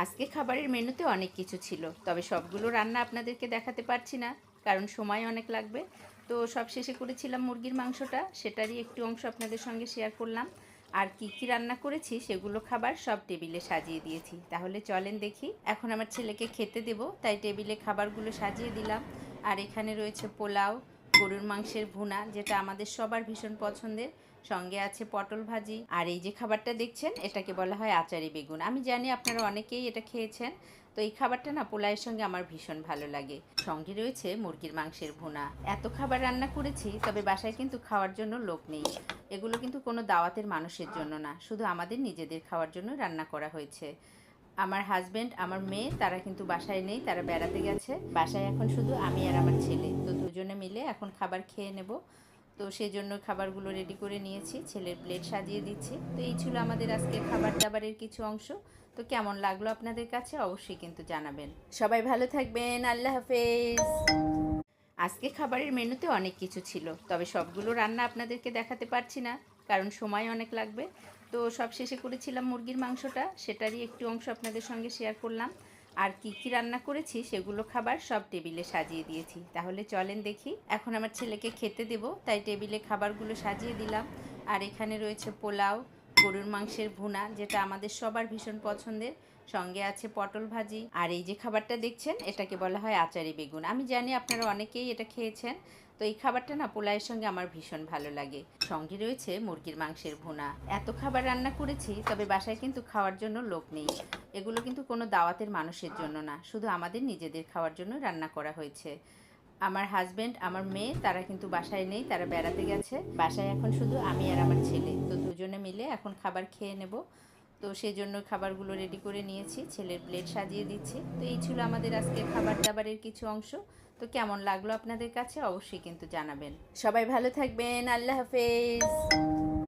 আজকে খাবারের মেনুতে অনেক কিছু ছিল, তবে সবগুলো রান্না আপনাদেরকে দেখাতে পারছি না, কারণ সময় অনেক লাগবে। তো সব শেষে করেছিলাম মুরগির মাংসটা, সেটারই একটু অংশ আপনাদের সঙ্গে শেয়ার করলাম। আর কি কি রান্না করেছি সেগুলো খাবার সব টেবিলে সাজিয়ে দিয়েছি। তাহলে চলেন দেখি। এখন আমার ছেলেকে খেতে দেব, তাই টেবিলে খাবারগুলো সাজিয়ে দিলাম। আর এখানে রয়েছে পোলাও, গরুর মাংসের ভুনা, যেটা আমাদের সবার ভীষণ পছন্দের, সঙ্গে আছে পটল ভাজি। আর এই যে খাবারটা দেখছেন, এটাকে বলা হয় আচারি বেগুন। আমি জানি আপনারা অনেকেই এটা খেয়েছেন। তো এই খাবারটা না পোলাওয়ের সঙ্গে আমার ভীষণ ভালো লাগে। সঙ্গে রয়েছে মুরগির মাংসের ভুনা। এত খাবার রান্না করেছি, তবে বাসায় কিন্তু খাওয়ার জন্য লোক নেই। এগুলো কিন্তু কোনো দাওয়াতের মানুষের জন্য না, শুধু আমাদের নিজেদের খাওয়ার জন্য রান্না করা হয়েছে। আমার হাজব্যান্ড, আমার মেয়ে, তারা কিন্তু বাসায় নেই, তারা বেড়াতে গেছে। বাসায় এখন শুধু আমি আর আমার ছেলে, তো দুজনে মিলে এখন খাবার খেয়ে নেব। তো সেই জন্য খাবারগুলো রেডি করে নিয়েছি, ছেলের প্লেট সাজিয়ে দিচ্ছি। তো এই ছিল আমাদের আজকের খাবার দাবারের কিছু অংশ। তো কেমন লাগলো আপনাদের কাছে অবশ্যই কিন্তু জানাবেন। সবাই ভালো থাকবেন, আল্লাহ হাফেজ। আজকে খাবারের মেনুতে অনেক কিছু ছিল, তবে সবগুলো রান্না আপনাদেরকে দেখাতে পারছি না, কারণ সময় অনেক লাগবে। তো সব শেষে করেছিলাম মুরগির মাংসটা, সেটারই একটু অংশ আপনাদের সঙ্গে শেয়ার করলাম। আর কি কি রান্না করেছি সেগুলো খাবার সব টেবিলে সাজিয়ে দিয়েছি। তাহলে চলেন দেখি। এখন আমার ছেলেকে খেতে দেব, তাই টেবিলে খাবারগুলো সাজিয়ে দিলাম। আর এখানে রয়েছে পোলাও, গরুর মাংসের ভুনা, যেটা আমাদের সবার ভীষণ পছন্দের, সঙ্গে আছে পটল ভাজি। আর এই যে খাবারটা দেখছেন, এটাকে বলা হয় আচারি বেগুন। আমি জানি আপনারা অনেকেই এটা খেয়েছেন। তো এই খাবারটা না পোলাওয়ের সঙ্গে আমার ভীষণ ভালো লাগে। সঙ্গে রয়েছে মুরগির মাংসের ভুনা। এত খাবার রান্না করেছি, তবে বাসায় কিন্তু খাওয়ার জন্য লোক নেই। এগুলো কিন্তু কোনো দাওয়াতের মানুষের জন্য না, শুধু আমাদের নিজেদের খাওয়ার জন্য রান্না করা হয়েছে। আমার হাজব্যান্ড, আমার মেয়ে, তারা কিন্তু বাসায় নেই, তারা বেড়াতে গেছে। বাসায় এখন শুধু আমি আর আমার ছেলে, তো দুজনে মিলে এখন খাবার খেয়ে নেব। তো সেই জন্য খাবারগুলো রেডি করে নিয়েছি, ছেলের প্লেট সাজিয়ে দিচ্ছি। তো এই ছিল আমাদের আজকের খাবার দাবারের কিছু অংশ। তো কেমন লাগলো আপনাদের কাছে অবশ্যই কিন্তু জানাবেন। সবাই ভালো থাকবেন, আল্লাহ হাফেজ।